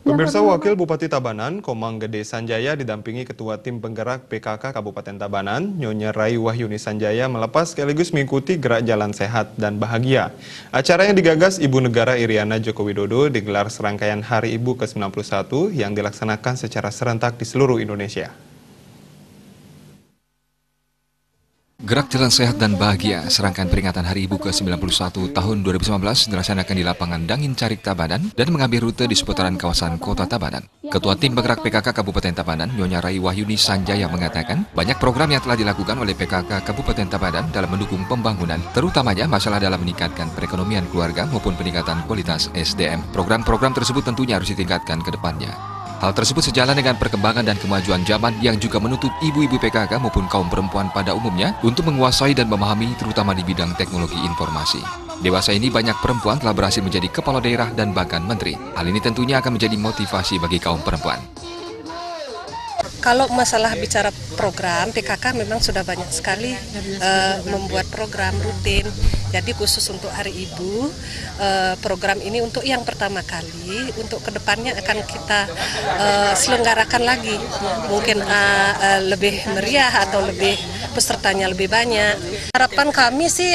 Pemirsa, Wakil Bupati Tabanan, Komang Gede Sanjaya didampingi Ketua Tim Penggerak PKK Kabupaten Tabanan, Nyonya Rai Wahyuni Sanjaya melepas sekaligus mengikuti gerak jalan sehat dan bahagia. Acara yang digagas Ibu Negara Iriana Joko Widodo digelar serangkaian Hari Ibu ke-91 yang dilaksanakan secara serentak di seluruh Indonesia. Gerak Jalan Sehat dan Bahagia, serangkaian peringatan Hari Ibu ke-91 tahun 2019 dilaksanakan di lapangan Dangin Carik Tabanan dan mengambil rute di seputaran kawasan kota Tabanan. Ketua Tim Penggerak PKK Kabupaten Tabanan, Nyonya Rai Wahyuni Sanjaya mengatakan, banyak program yang telah dilakukan oleh PKK Kabupaten Tabanan dalam mendukung pembangunan, terutamanya masalah dalam meningkatkan perekonomian keluarga maupun peningkatan kualitas SDM. Program-program tersebut tentunya harus ditingkatkan ke depannya. Hal tersebut sejalan dengan perkembangan dan kemajuan zaman yang juga menuntut ibu-ibu PKK maupun kaum perempuan pada umumnya untuk menguasai dan memahami terutama di bidang teknologi informasi. Dewasa ini banyak perempuan telah berhasil menjadi kepala daerah dan bahkan menteri. Hal ini tentunya akan menjadi motivasi bagi kaum perempuan. Kalau masalah bicara program, PKK memang sudah banyak sekali membuat program rutin. Jadi khusus untuk Hari Ibu, program ini untuk yang pertama kali, untuk kedepannya akan kita selenggarakan lagi. Mungkin lebih meriah atau lebih pesertanya lebih banyak. Harapan kami sih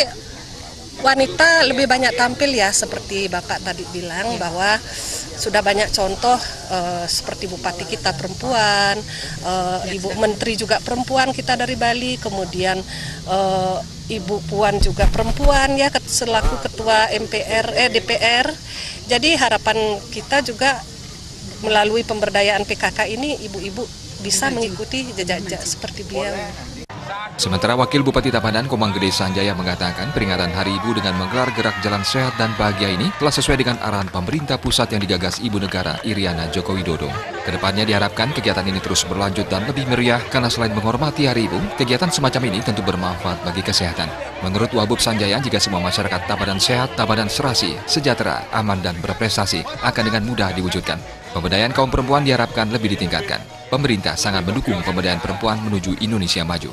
wanita lebih banyak tampil ya, seperti Bapak tadi bilang bahwa sudah banyak contoh seperti Bupati kita perempuan, Ibu Menteri juga perempuan kita dari Bali, kemudian Ibu Puan juga perempuan ya selaku Ketua DPR. Jadi harapan kita juga melalui pemberdayaan PKK ini ibu-ibu bisa mengikuti jejak-jejak seperti beliau. Sementara Wakil Bupati Tabanan, Komang Gede Sanjaya mengatakan peringatan Hari Ibu dengan menggelar gerak jalan sehat dan bahagia ini telah sesuai dengan arahan pemerintah pusat yang digagas Ibu Negara Iriana Joko Widodo. Kedepannya diharapkan kegiatan ini terus berlanjut dan lebih meriah karena selain menghormati Hari Ibu, kegiatan semacam ini tentu bermanfaat bagi kesehatan. Menurut Wabub Sanjaya, jika semua masyarakat Tabanan sehat, Tabanan serasi, sejahtera, aman dan berprestasi akan dengan mudah diwujudkan. Pemberdayaan kaum perempuan diharapkan lebih ditingkatkan. Pemerintah sangat mendukung pemberdayaan perempuan menuju Indonesia maju.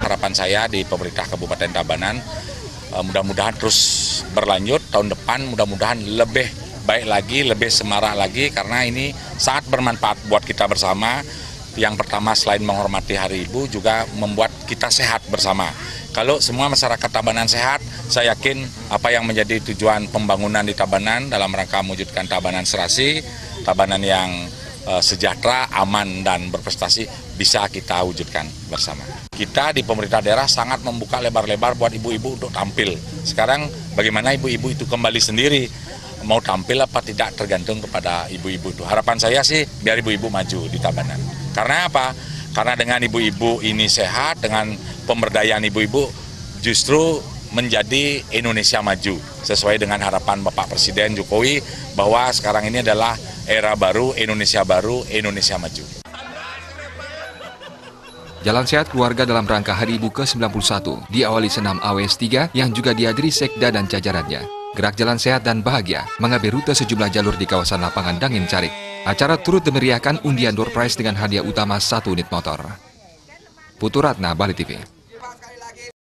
Harapan saya di pemerintah Kabupaten Tabanan mudah-mudahan terus berlanjut, tahun depan mudah-mudahan lebih baik lagi, lebih semarak lagi karena ini sangat bermanfaat buat kita bersama. Yang pertama selain menghormati Hari Ibu juga membuat kita sehat bersama. Kalau semua masyarakat Tabanan sehat, saya yakin apa yang menjadi tujuan pembangunan di Tabanan dalam rangka mewujudkan Tabanan serasi, Tabanan yang sejahtera, aman, dan berprestasi bisa kita wujudkan bersama. Kita di pemerintah daerah sangat membuka lebar-lebar buat ibu-ibu untuk tampil. Sekarang bagaimana ibu-ibu itu kembali sendiri, mau tampil apa tidak tergantung kepada ibu-ibu itu. Harapan saya sih biar ibu-ibu maju di Tabanan. Karena apa? Karena dengan ibu-ibu ini sehat, dengan pemberdayaan ibu-ibu justru menjadi Indonesia maju. Sesuai dengan harapan Bapak Presiden Jokowi bahwa sekarang ini adalah era baru, Indonesia maju. Jalan sehat keluarga dalam rangka Hari Ibu ke-91 diawali senam AWS 3 yang juga dihadiri Sekda dan jajarannya. Gerak Jalan Sehat dan Bahagia mengambil rute sejumlah jalur di kawasan lapangan Dangin Carik. Acara turut dimeriahkan undian door prize dengan hadiah utama 1 unit motor. Putu Ratna, Bali TV.